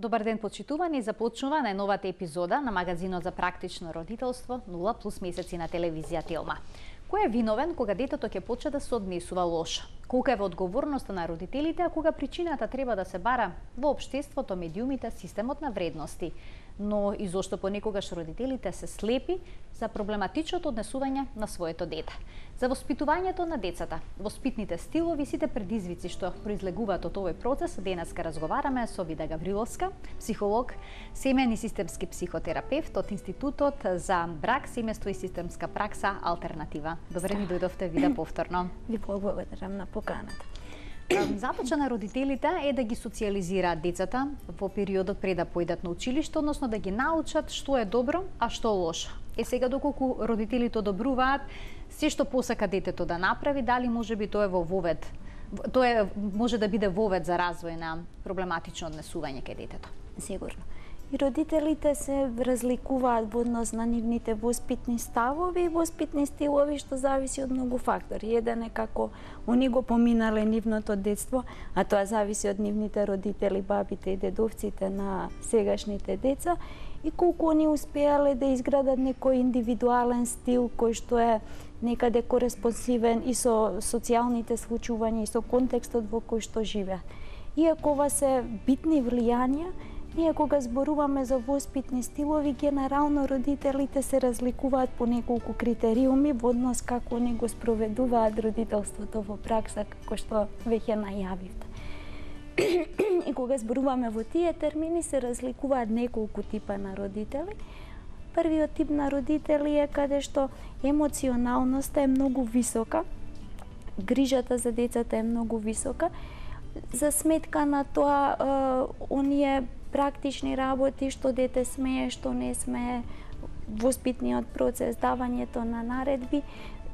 Добар ден, почитувани, започнува најновата епизода на магазинот за практично родителство 0+ месеци на телевизија Телма. Кој е виновен кога детето ќе почне да се однесува лошо? Колка е одговорноста на родителите, а кога причината треба да се бара во општеството, медиумите, системот на вредности? Но и зошто понекогаш родителите се слепи за проблематичното однесување на своето дете. За воспитувањето на децата, воспитните стилови, сите предизвици што произлегуваат од овој процес, денеска разговараме со Вида Гавриловска, психолог, семеен и системски психотерапевт од Институтот за брак, семејство и системска пракса Алтернатива. Добре ни дојдовте, Вида, повторно. Ви благодарам на поканата. Задача на родителите е да ги социализираат децата во периодот пред да појдат на училиште, односно да ги научат што е добро, а што лошо. Сега доколку родителите одобруваат се што посака детето да направи, дали можеби тоа е во вовед, тоа може да биде вовед за развој на проблематично однесување кај детето? Сигурно. И родителите се разликуваат во однос на нивните воспитни ставови и воспитни стилови, што зависи од многу фактори. Еден е како они го поминале нивното детство, а тоа зависи од нивните родители, бабите и дедовците на сегашните деца, и колку они успеале да изградат некој индивидуален стил кој што е некаде кореспонсивен и со социјалните случувања и со контекстот во кој што живеат. Иако ова се битни влијанија, ние кога зборуваме за воспитни стилови, генерално родителите се разликуваат по неколку критериуми во однос како они го спроведуваат родителството во пракса, како што веќе најавивте. И кога зборуваме во тие термини, се разликуваат неколку типа на родители. Првиот тип на родители е каде што емоционалноста е многу висока, грижата за децата е многу висока, за сметка на тоа оние практични работи што дете смее, што не смее, воспитниот процес, давањето на наредби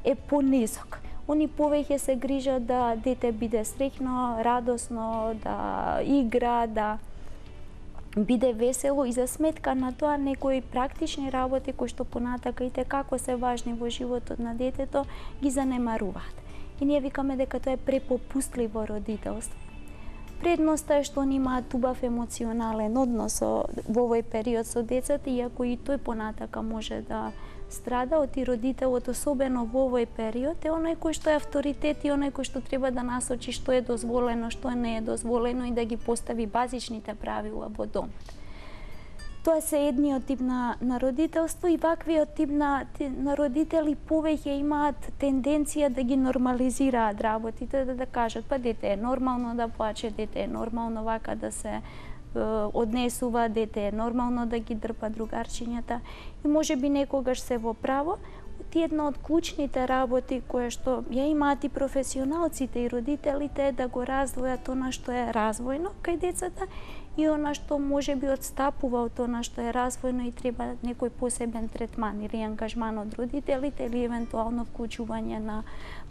е понисок. Они повеќе се грижат да дете биде среќно, радосно, да игра, да биде весело, и за сметка на тоа некои практични работи кои што понатака и како се важни во животот на детето ги занемаруваат. И ние викаме дека тоа е препопустливо родителство. Предноста е што они имаат убав емоционален однос во овој период со децата, иако и тој понатака може да страда од, и родителот, особено во овој период, е оној кој што е авторитет и оној кој што треба да насочи што е дозволено, што не е дозволено и да ги постави базичните правила во домот. Тоа се едниот тип на родителство, и ваквиот тип на родители повеќе имаат тенденција да ги нормализираат работите, да кажат па дете е нормално да плаче, дете е нормално вака да се однесува, дете е нормално да ги дрпа другарчињата, и можеби некогаш се во право. Една од клучните работи која што ја имаат и професионалците и родителите е да го раздвојат она што е развојно кај децата и она што можеби отстапува од она што е развојно и треба некој посебен третман или ангажман од родителите, или евентуално вклучување на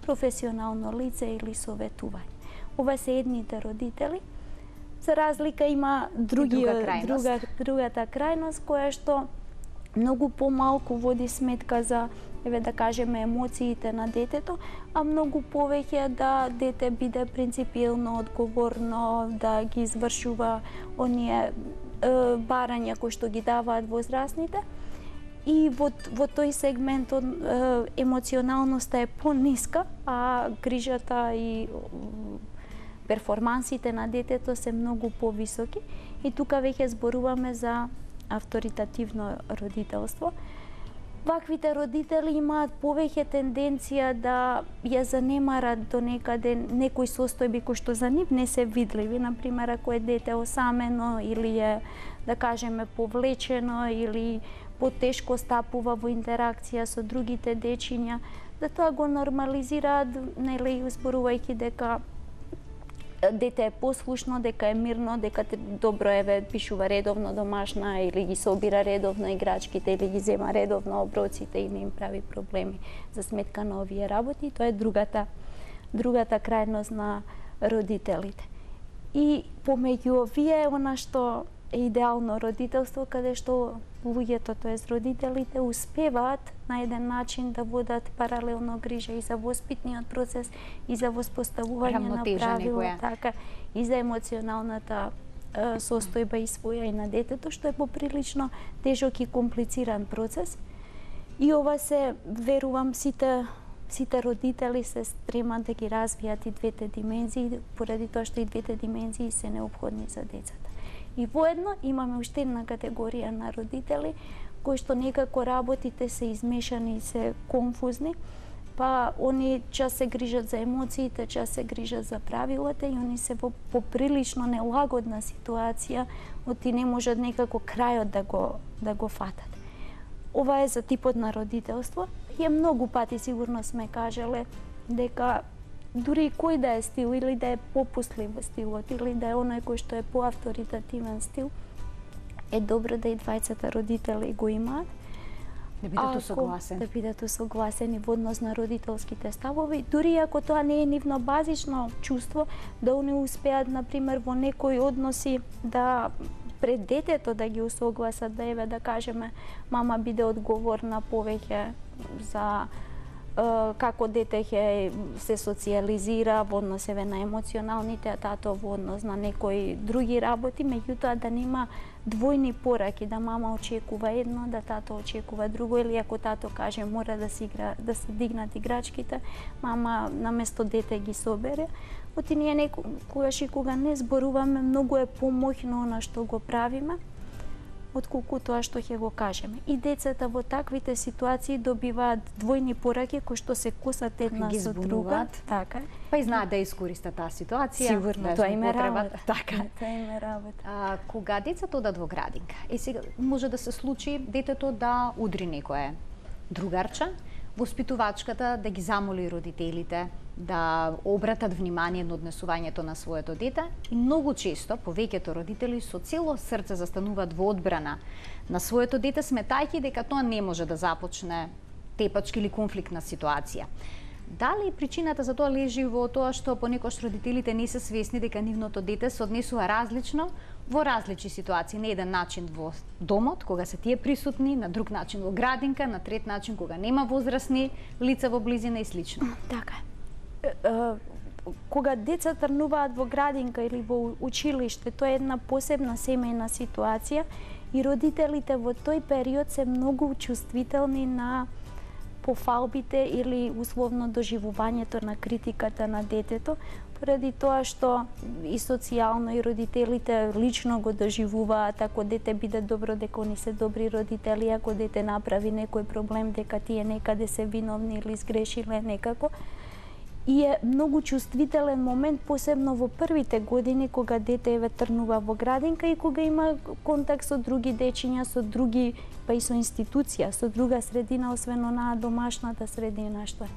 професионално лице или советување. Ова се едните родители. За разлика има другата крајност која што многу помалку води сметка за, да кажеме, емоциите на детето, а многу повеќе да дете биде принципиелно, одговорно, да ги извршува оние барања кои што ги даваат возрастните. И во тој сегмент емоционалноста е пониска, а грижата и перформансите на детето се многу повисоки. И тука веќе зборуваме за авторитативно родителство. Ваквите родители имаат повеќе тенденција да ја занемарат до некаде некои состојби кои што за нив не се видливи. Например, ако е дете осамено или е, да кажеме, повлечено или потешко стапува во интеракција со другите дечиња, да тоа го нормализираат, нели, зборувајќи дека дете е послушно, дека е мирно, дека добро пишува редовно домашна или ги собира редовно играчките или ги зема редовно оброците и не им прави проблеми за сметка на овие работи. Тоа е другата крајност на родителите. И помеѓу овие е она што е идеално родителство, каде што луѓето, тоест родителите, успеваат на еден начин да водат паралелно грижа и за воспитниот процес, и за воспоставување на правила, така, и за емоционалната состојба и своја и на детето, што е поприлично тежок и комплициран процес. И ова се, верувам, сите родители се стремат да ги развијат и двете димензии, поради тоа што и двете димензии се неопходни за децата. И воедно имаме уште една категорија на родители кои што некако работите се измешани и се конфузни, па они час се грижат за емоциите, час се грижат за правилата и они се во поприлично нелагодна ситуација, оти не можат некако крајот да го фатат. Ова е за типот на родителство и многу пати сигурно сме кажале дека дури кој да е стил или да е попуслив стилот или да е оној кој што е поавторитативен стил, е добро да и двајцата родители го имаат. Да бидат усогласени. Да бидат усогласени во однос на родителските ставови, дури ако тоа не е нивно базично чувство, да они успеат, например, во некои односи да пред детето да ги усогласат, да еве да кажеме мама биде одговорна повеќе за како дете ќе се социјализира во однос еве на емоционалните, а тато во однос на некои други работи, меѓутоа да нема двојни пораки, да мама очекува едно, да тато очекува друго, или ако тато каже мора да се дигнат играчките, мама наместо дете ги собере. Оти ние некогаш и кога не зборуваме, многу е помоќно она што го правиме, отколку тоа што ќе го кажеме. И децата во таквите ситуации добиваат двојни пораки кои што се косат една со друга. Така. Па и знаат да искористат таа ситуација. Сигурно, тоа им е работа. Така. Тоа им е работа. Кога децата одат во градинка, сега може да се случи детето да удри некое другарче, воспитувачката да ги замоли родителите да обратат внимание на однесувањето на своето дете. И многу често повеќето родители со цело срце застануваат во одбрана на своето дете, сметајќи дека тоа не може да започне тепачки или конфликтна ситуација. Дали причината за тоа лежи во тоа што понекогаш родителите не се свесни дека нивното дете се однесува различно во различни ситуации, на еден начин во домот, кога се тие присутни, на друг начин во градинка, на трет начин кога нема возрастни лица во близина и слично. Така е. Кога деца трнуваат во градинка или во училиште, тоа е една посебна семејна ситуација и родителите во тој период се многу чувствителни на пофалбите или условно доживувањето на критиката на детето, поради тоа што и социјално и родителите лично го доживуваат, ако дете биде добро дека они се добри родители, ако дете направи некој проблем дека тие некаде се виновни или сгрешиле некако. И е многу чувствителен момент, посебно во првите години, кога дете еве трнува во градинка и кога има контакт со други дечиња, со други, па и со институција, со друга средина, освен онаа домашната средина што е.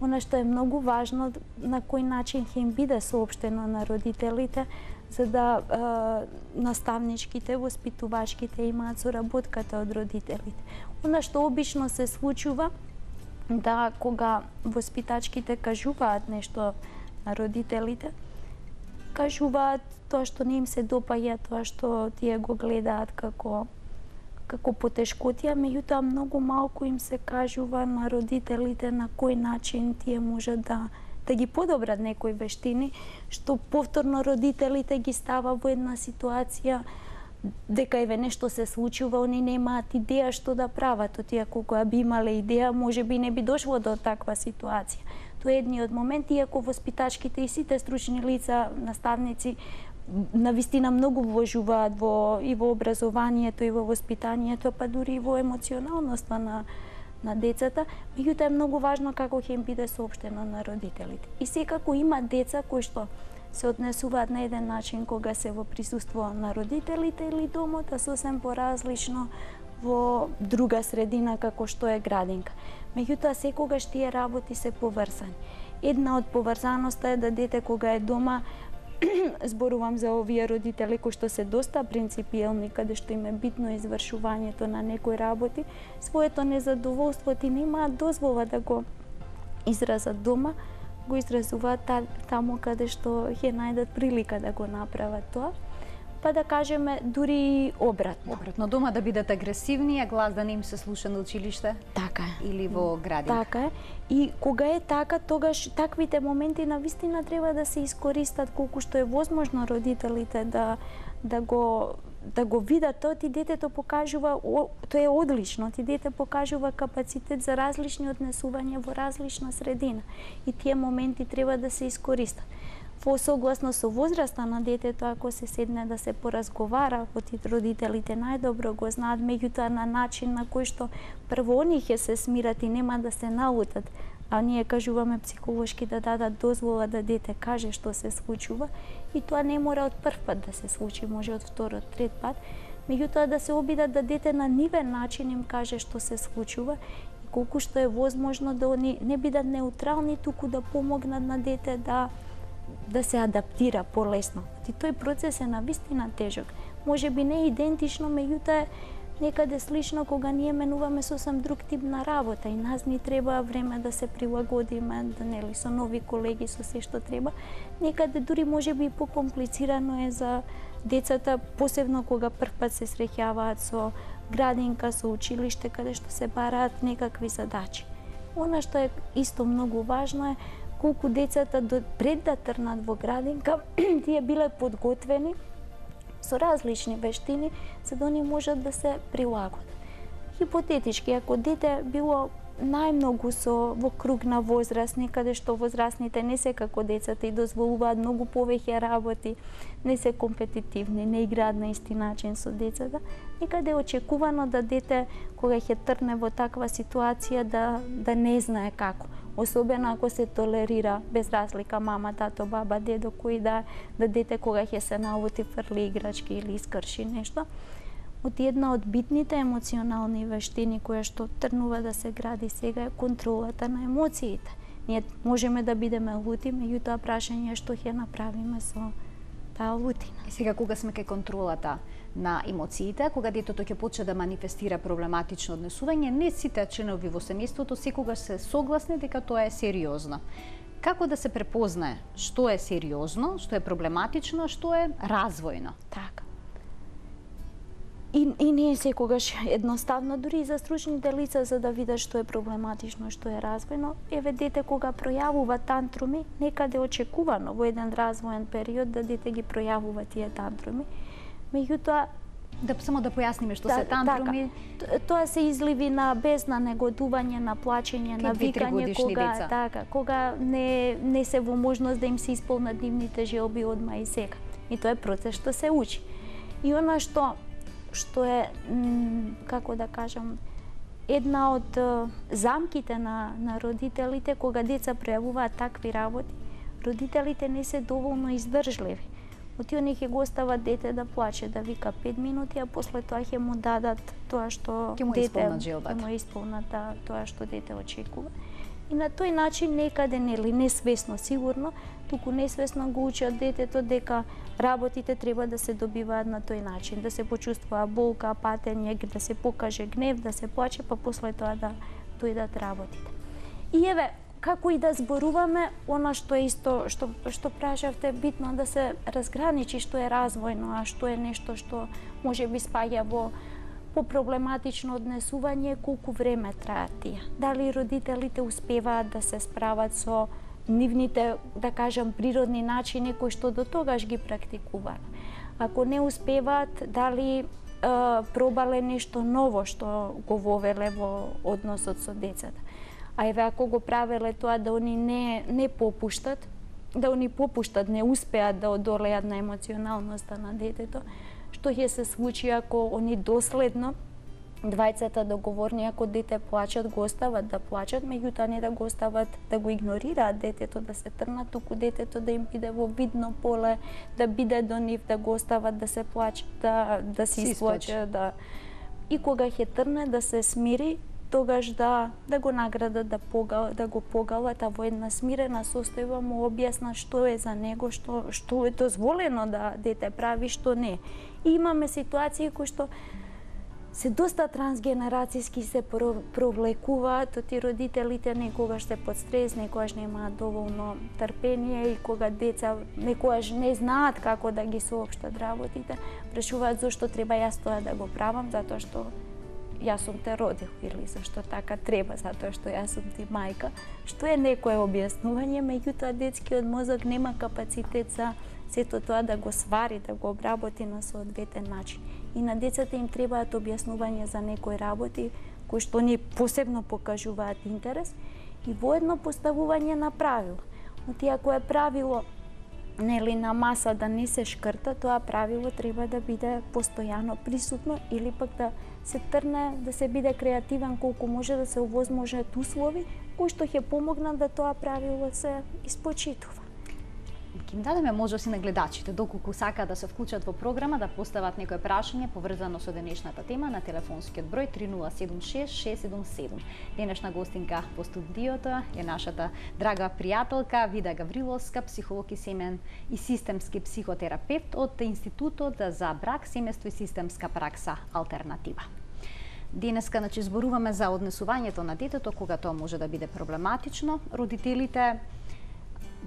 Она што е многу важно, на кој начин ќе им биде соопштено на родителите, за да наставничките, воспитувачките имаат соработката од родителите. Она што обично се случува, да кога воспитачките кажуваат нешто на родителите, кажуваат тоа што не им се допаѓа, тоа што тие го гледаат како потешкотија, меѓутоа многу малку им се кажува на родителите на кој начин тие можат да ги подобрат некои вештини, што повторно родителите ги става во една ситуација дека еве нешто се случува, они немаат идеја што да прават, тие кога би имале идеја, можеби не би дошло до таква ситуација. Тоа е едниот момент, иако воспитачките и сите стручни лица, наставници, навистина многу вложуваат и во образованието и во воспитанието, па дури и во емоционалноста на децата, меѓутоа е многу важно како ќе им биде соопштено на родителите. И секако има деца кои што се однесуваат на еден начин кога се во присуство на родителите или домот, а сосем поразлично во друга средина како што е градинка. Меѓутоа секогаш тие работи се поврзани. Една од поврзаноста е да дете кога е дома, зборувам за овие родители кои што се доста принципиелни, каде што им е битно извршувањето на некои работи, своето незадоволство ти немаат дозвола да го изразат дома, го изразуваат таму каде што ќе најдат прилика да го направат тоа. па да кажеме дури обратно. Обратно, дома да бидат агресивни, а глас да не им се слуша на училиште? Така е. Или во градинка? Така е. И кога е така, тогаш таквите моменти навистина треба да се искористат колку што е возможно родителите да го видат тоа, ти детето покажува, тоа е одлично, ти дете покажува капацитет за различни однесувања во различна средина и тие моменти треба да се искористат. Во согласно со возраста на детето, ако се седне да се поразговара, родителите најдобро го знаат, меѓутоа на начин на кој што прво они ќе се смират и нема да се налутат, а ние кажуваме психолошки да дадат дозвола да дете каже што се случува, и тоа не мора од прв пат да се случи, може од вториот, трет пат, меѓутоа да се обидат да дете на нивен начин им каже што се случува и колку што е возможно да они не бидат неутрални, туку да помогнат на дете да се адаптира полесно. И тој процес е навистина тежок. Може би не идентично, меѓутоа некаде слично кога ние менуваме сосем друг тип на работа и нас ни треба време да се прилагодиме, да нели со нови колеги, со се што треба. Некаде дури може би покомплицирано е за децата, посебно кога прв пат се среќаваат со градинка, со училиште, каде што се бараат некакви задачи. Она што е исто многу важно е колку децата пред да трнат во градинка, тие биле подготвени со различни вештини, за да они можат да се прилагодат. Хипотетички, ако дете било најмногу во круг на возрастни, каде што возрастните не се како децата и дозволуваат многу повеќе работи, не се компетитивни, не играат на исти начин со децата, некаде е очекувано да дете, кога ќе трне во таква ситуација, да не знае како. Особено ако се толерира без разлика мама, тато, баба, дедо, кој да дете кога ќе се налути, фрли играчки или искрши нешто. Една од битните емоционални вештини која што трнува да се гради сега е контролата на емоциите. Ние можеме да бидеме лути, меѓутоа прашање е што ќе направиме со таа лутина. И сега кога сме кај контролата на емоциите, кога детето ќе почне да манифестира проблематично однесување, не сите членови во семејството секогаш се согласни дека тоа е сериозно. Како да се препознае што е сериозно, што е проблематично, што е развојно? Така. И не е секогаш едноставно, дури и за стручните лица, за да видат што е проблематично, што е развојно. Еве дете кога пројавува тантруми, некаде очекувано во еден развоен период да дете ги пројавува тие тантруми. Меѓутоа, само да појасниме што се тантруми. Тоа се изливи на безна негодување, на плачење, на викање, кога не се во можност да им се исполнат нивните желби одма и сега. И тоа е процес што се учи. И она што е, како да кажам, една од замките на родителите, кога деца пројавуваат такви работи, родителите не се доволно издржливи. Они ќе го остават дете да плаче, да вика 5 минути, а после тоа ќе му дадат тоа што дете ќе му исполнат тоа што дете очекува. И на тој начин некаде несвесно сигурно, туку несвесно го учат детето дека работите треба да се добиваат на тој начин, да се почувствува болка, патење, да се покаже гнев, да се плаче, па после тоа да дојдат работите. И еве, како и да зборуваме, она што е исто, што прашавте, битно да се разграничи што е развојно, а што е нешто што може би спаѓа во проблематично однесување, колку време траат тие. Дали родителите успеваат да се справат со нивните, да кажам, природни начини кои што до тогаш ги практикувале. Ако не успеваат, дали пробале нешто ново што го вовеле во односот со децата. А еве ако го правеле тоа да они не попуштат, не успеат да одолеат на емоционалноста на детето, што ќе се случи ако они доследно двајцата договорни, ако дете плачат, го остават да плачат, меѓутоа не да го остават да го игнорираат детето, да се трнат, туку детето да им биде во видно поле, да биде до нив, да го остават да се плаче, да се исплаче, и кога ќе трне да се смири, тогаш да го наградат, да го погалат, а во една смирена состојба му објаснат што е за него, што е дозволено да дете прави, што не. И имаме ситуации кои што се доста трансгенерацијски се провлекуваат, оти родителите некогаш се под стрес, некогаш немаат доволно трпение и кога деца некогаш не знаат како да ги соопштат работите, прашуваат зошто треба јас тоа да го правам, затоа што јас сум те родил, или зашто така треба, затоа што јас сум ти мајка, што е некое објаснување, меѓутоа детскиот мозок нема капацитет за сето тоа да го свари, да го обработи на соодветен начин. И на децата им требаат објаснување за некои работи кои што ни посебно покажуваат интерес и воедно поставување на правила. Оти ако е правило нели на маса да не се шкрта, тоа правило треба да биде постојано присутно или пак да се трне, да се биде креативен колку може, да се овозможат услови кои што ќе помогнат да тоа правило се испочитува. Ќе им дадеме можност и на гледачите, доколку сакаат да се вклучат во програма, да постават некое прашање поврзано со денешната тема на телефонскиот број 3076-677. Денешна гостинка во студиото е нашата драга пријателка Вида Гавриловска, психолог и семен и системски психотерапевт од Институтот за брак, семејство и системска пракса Алтернатива. Денеска зборуваме за однесувањето на детето кога тоа може да биде проблематично. Родителите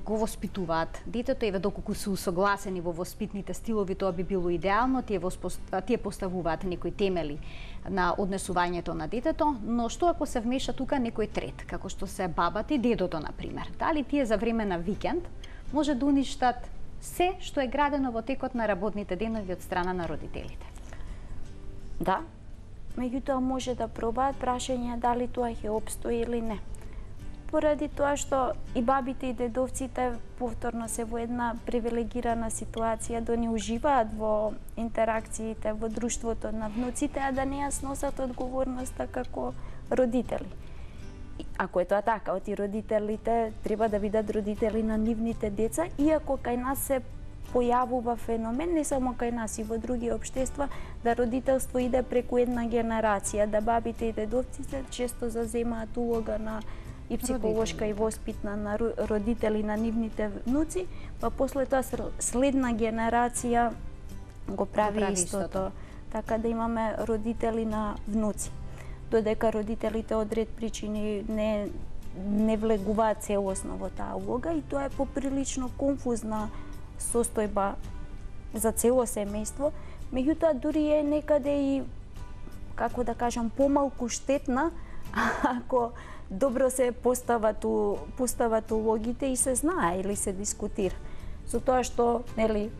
го воспитуваат детето, еве доколку се усогласени во воспитните стилови, тоа би било идеално, тие поставуваат некои темели на однесувањето на детето, но што ако се вмеша тука некој трет, како што се бабата и дедото, например? Дали тие за време на викенд може да уништат се што е градено во текот на работните денови од страна на родителите? Да, меѓутоа може да пробаат, прашање дали тоа ќе опстои или не. Поради тоа што и бабите и дедовците повторно се во една привилегирана ситуација да не уживаат во интеракциите во друштвото на внуците, а да не ја сносат одговорноста како родители. Ако е тоа така, оти родителите треба да бидат родители на нивните деца, иако кај нас се појавува феномен, не само кај нас и во други општества, да родителство иде преку една генерација, да бабите и дедовците често заземаат улога на и психолошка и воспитна на родители на нивните внуци, па после тоа следна генерација го прави истото. Така да имаме родители на внуци. Додека родителите од ред причини не влегуваат целосно во таа улога и тоа е поприлично конфузна состојба за цело семејство, меѓутоа дури е некаде и, како да кажам, помалку штетна ако добро се постават улогите и се знае или се дискутира. Со тоа што нели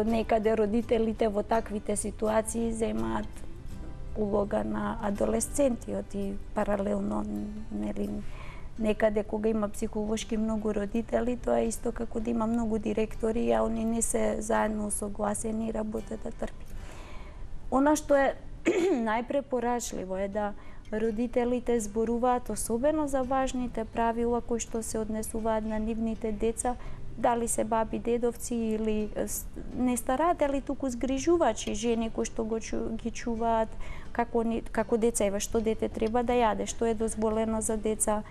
некаде родителите во таквите ситуации земаат улога на адолесцентиот и паралелно нели некаде кога има психолошки многу родители, тоа е исто како да има многу директори, а они не се заедно согласени и работата трпи. Она што е најпрепорачливо е да родителите зборуваат особено за важните правила кои што се однесуваат на нивните деца, дали се баби, дедовци или не старатели, туку згрижувачи, жени кои што ги чуваат како деца, еве што дете треба да јаде, што е дозволено за деца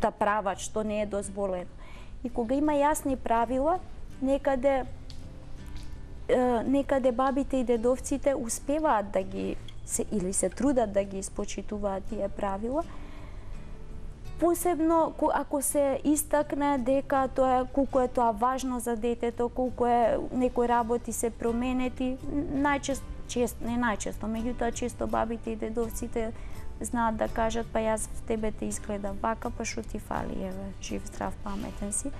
да прават, што не е дозволено. И кога има јасни правила, некаде бабите и дедовците успеваат да ги или се трудат да ги испочитуваат тие правила. Посебно ако се истакне дека тоа колку е тоа важно за детето, колку е некои работи се променети, меѓутоа често бабите и дедовците знаат да кажат па јас в тебе те изгледа вака, па шо ти фали, еве, жив, здрав, паметен си.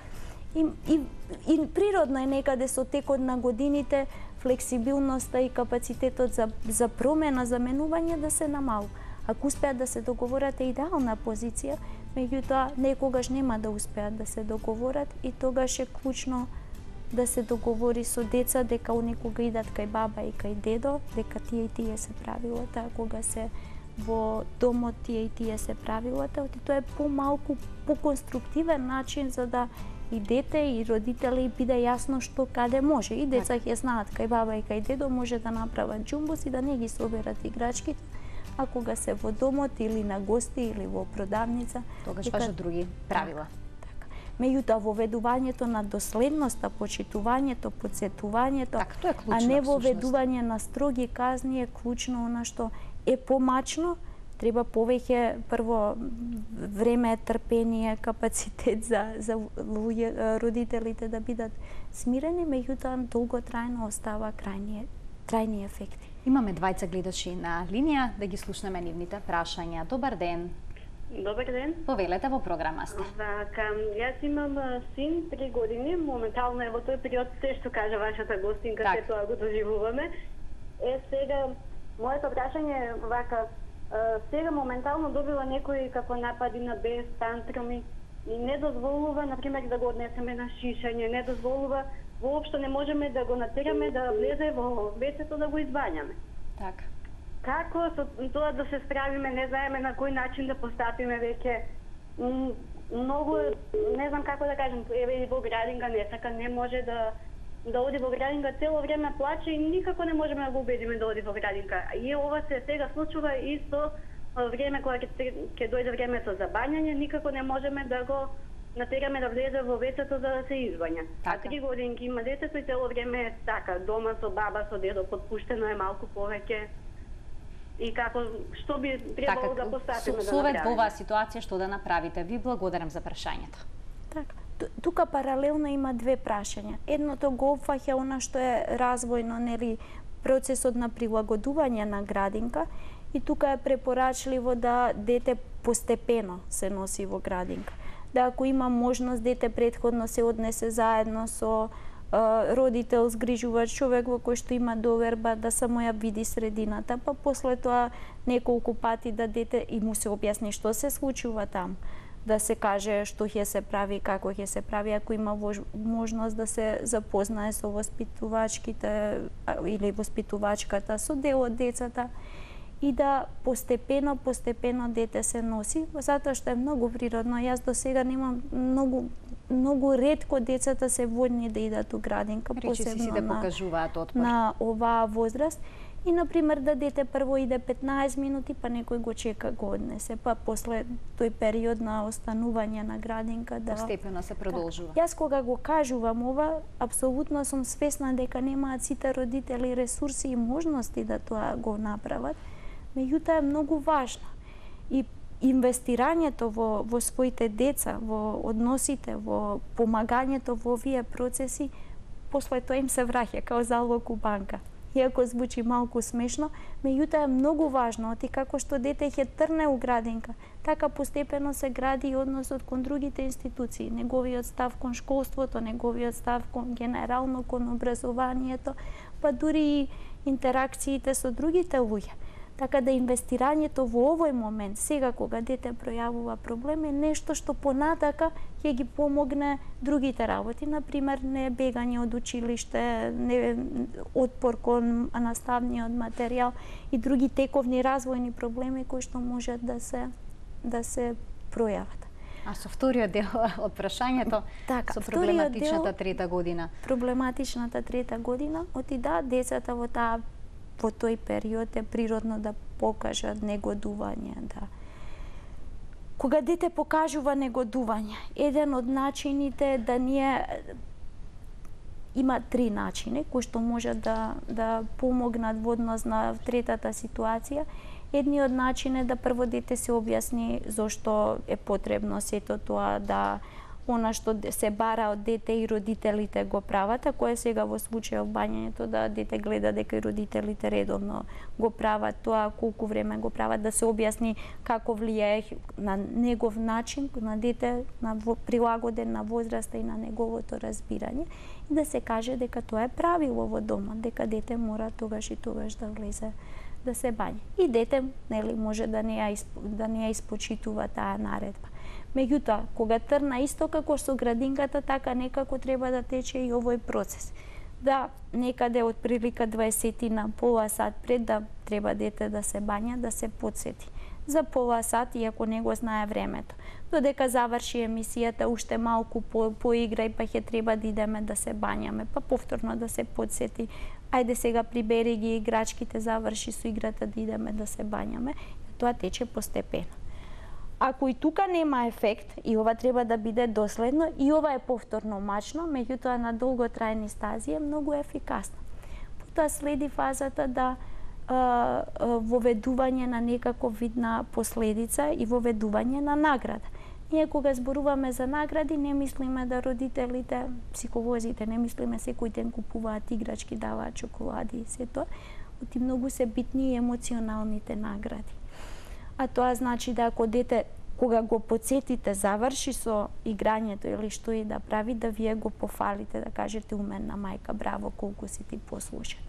И природно е некаде со текот на годините флексибилноста и капацитетот за промена, за менување да се намалува. Ако успеат да се договорат е идеална позиција, меѓутоа некогаш нема да успеат да се договорат и тогаш е клучно да се договори со деца дека некога идат кај баба и кај дедо, дека тие и тие се правилата, а кога се во домот тие и тие се правилата, тоа е помалку поконструктивен начин за да и дете и родители биде јасно што каде може. И деца ќе знаат кај баба и кај дедо може да направат џумбус и да не ги соберат играчките, а кога се во домот или на гости или во продавница, тогаш важат други правила. Така. Меѓутоа воведувањето на доследноста, почитувањето, потсетувањето, Така, тоа е клучно, а не всушност. воведување на строги казни е клучно, она што е помачно. Треба повеќе прво време, трпение, капацитет за родителите да бидат смирени, меѓутоа долготрајно остава трајни ефекти. Имаме двајца гледачи на линија, да ги слушнеме нивните прашања. Добар ден. Добар ден. Повелете, во програма сте. Вака, јас имам син 3 години, моментално е во тој период се што кажа вашата гостинка, Так. се тоа го доживуваме. Сега, моето прашање е вака, сега моментално добива некои како напади на бес, тантруми и не дозволува, например, да го однесеме на шишање, не дозволува, воопшто не можеме да го натераме да влезе во вецето да го избањаме. Така. Како со тоа да се справиме, не знаеме на кој начин да постапиме веќе. Многу, не знам како да кажем, еве и во градинка не сака, не може да оди во градинка, цело време плаче и никако не можеме да го убедиме да оди во градинка. И ова се сега случува и со време кога ќе дојде времето за бањање, никако не можеме да го натераме да влезе во вецето за да се избања. А 3 годинки има детето и цело време е така, дома со баба, со дедо, подпуштено е малку повеќе. И како, што би требало да постапиме да Совет во направиме? оваа ситуација што да направите? Ви благодарам за прашањето. Така. Тука паралелно има две прашања. Едното го опфаќа она што е развојно, нели, процесот на прилагодување на градинка и тука е препорачливо да дете постепено се носи во градинка. Да ако има можност дете претходно се однесе заедно со родител, згрижувач, човек во кој што има доверба, да само ја види средината, па после тоа неколку пати да дете и му се објасни што се случува таму, да се каже што ќе се прави, како ќе се прави, ако има можност да се запознае со воспитувачките или воспитувачката, со дел од децата, и да постепено дете се носи, затоа што е многу природно. Јас до сега немам многу ретко децата се водни да идат у градинка, Речиси си да покажуваат отпор. на оваа возраст. И, например, да дете прво иде 15 минути, па некој го чека, го однесе, па после тој период на останување на градинка да... Постепено се продолжува. Јас кога го кажувам ова, апсолутно сум свесна дека немаат сите родители ресурси и можности да тоа го направат, меѓутоа е многу важно. И инвестирањето во своите деца, во односите, во помагањето во овие процеси, после тоа им се враќа као залог у банка. Иако звучи малку смешно, меѓутоа е многу важно, оти како што дете ќе трне у градинка, така постепено се гради и односот кон другите институции, неговиот став кон школството, неговиот став кон генерално кон образованието, па дури и интеракциите со другите луѓе. Така да инвестирањето во овој момент, сега кога дете пројавува проблем, е нешто што понатака ќе ги помогне другите работи, например не бегање од училиште, не отпор кон наставниот материјал и други тековни развојни проблеми кои што можат да се пројават. А со вториот дел од прашањето, Така, со вториот дел, проблематичната трета година. Проблематичната трета година, децата во тој период е природно да покажат негодување, да. Кога дете покажува негодување, еден од начините е да има 3 начини кои што можат да помогнат во однос на третата ситуација. Едниот начин е да прво дете се објасни зошто е потребно сето тоа, да она што се бара од дете и родителите го прават, ако е сега во случајот бањањето, да дете гледа дека и родителите редовно го прават тоа, колку време го прават, да се објасни како влијае на негов начин, на дете, прилагоден на возраста и на неговото разбирање, и да се каже дека тоа е правило во дома, дека дете мора тогаш и тогаш да влезе да се бања. И дете, нели, може да не ја испочитува таа наредба. Меѓутоа, кога трна исто како со градинката, така некако треба да тече и овој процес. Да, некаде од прилика 20 на пола сат пред да треба дете да се бања, да се потсети. За пола сат, иако не го знае времето. Додека заврши емисијата, уште малку поиграј, па ќе треба да идеме да се бањаме, па повторно да се потсети. Ајде сега прибери ги играчките, заврши со играта, да идеме да се бањаме. Тоа тече постепено. Ако и тука нема ефект, и ова треба да биде доследно, и ова е повторно мачно, меѓутоа на долготрајни стази е многу ефикасно. Потоа следи фазата да воведување на некаков вид на последица и воведување на награда. Ние кога зборуваме за награди, не мислиме да родителите, психолозите, не мислиме секој ден купуваат играчки, даваат чоколади и се тоа. Оти многу се битни и емоционалните награди. А тоа значи да ако дете, кога го подсетите, заврши со играњето или што и да прави, да вие го пофалите, да кажете уменна мајка, браво, колку си ти послушен.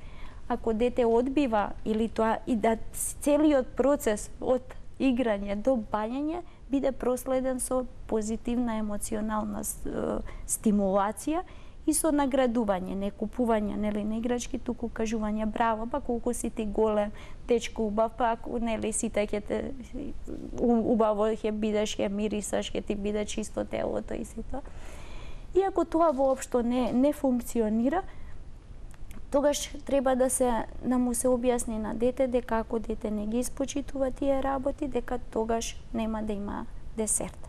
Ако дете одбива или тоа и да целиот процес од играње до бањање биде проследен со позитивна емоционална стимулација и со наградување, не купување нели на играчки, туку кажување браво, па колку си ти голем, дечко убав, па нели сите ќе те убаво ќе бидеш, ќе мирисаш, ќе ти биде чисто телото и си тоа. И ако тоа воопшто не функционира, тогаш треба да му се објасни на дете дека ако дете не ги испочитува тие работи, дека тогаш нема да има десерт.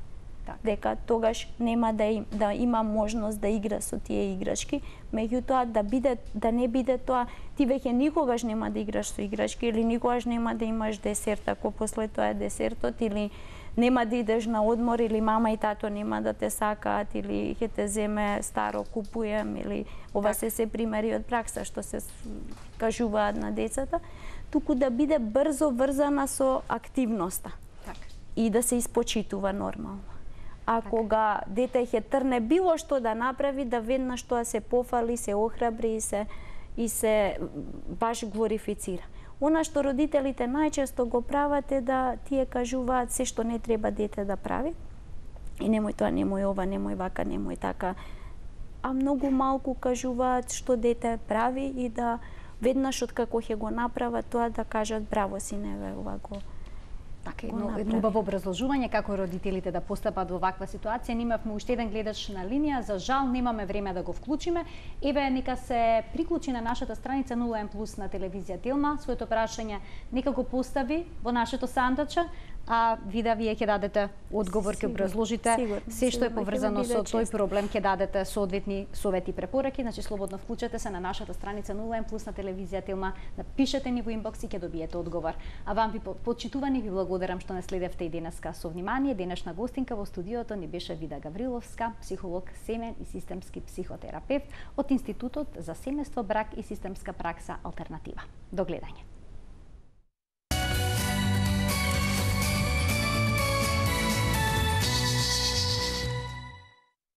Дека тогаш нема да има можност да игра со тие играчки, меѓутоа да не биде тоа ти веќе никогаш нема да играш со играчки или никогаш нема да имаш десерт ако после тоа е десертот, или нема да идеш на одмор, или мама и тато нема да те сакаат, или ќе те земе старо купуjem, или ова се примери од пракса што се кажуваат на децата, туку да биде брзо врзана со активноста и да се испочитува нормално. А кога дете ќе трне било што да направи, да веднаш тоа се пофали, се охрабри и се баш глорифицира. Она што родителите најчесто го прават е да тие кажуваат се што не треба дете да прави. И немој тоа, немој ова, немој вака, немој така. А многу малку кажуваат што дете прави и да веднаш откако ќе го направат тоа да кажат браво сине, ова го. Така, едно убаво образложување како родителите да постапат во ваква ситуација. Имавме уште еден гледач на линија, за жал немаме време да го вклучиме. Еве, нека се приклучи на нашата страница 0N+ на телевизија Телма, своето прашање нека го постави во нашето сандаче, а вие ќе дадете одговор, ќе образложите се што е поврзано со тој проблем, ќе дадете соодветни совети и препораки. Значи слободно вклучете се на нашата страница 0N+ на телевизија Телма, напишете ни во инбокс и ќе добиете одговор. А вам ви почитувани ви благодарам што не следевте и денеска со внимание. Денешна гостинка во студиото ни беше Вида Гавриловска, психолог, семен и системски психотерапевт од Институтот за семејство, брак и системска пракса Алтернатива. До гледање.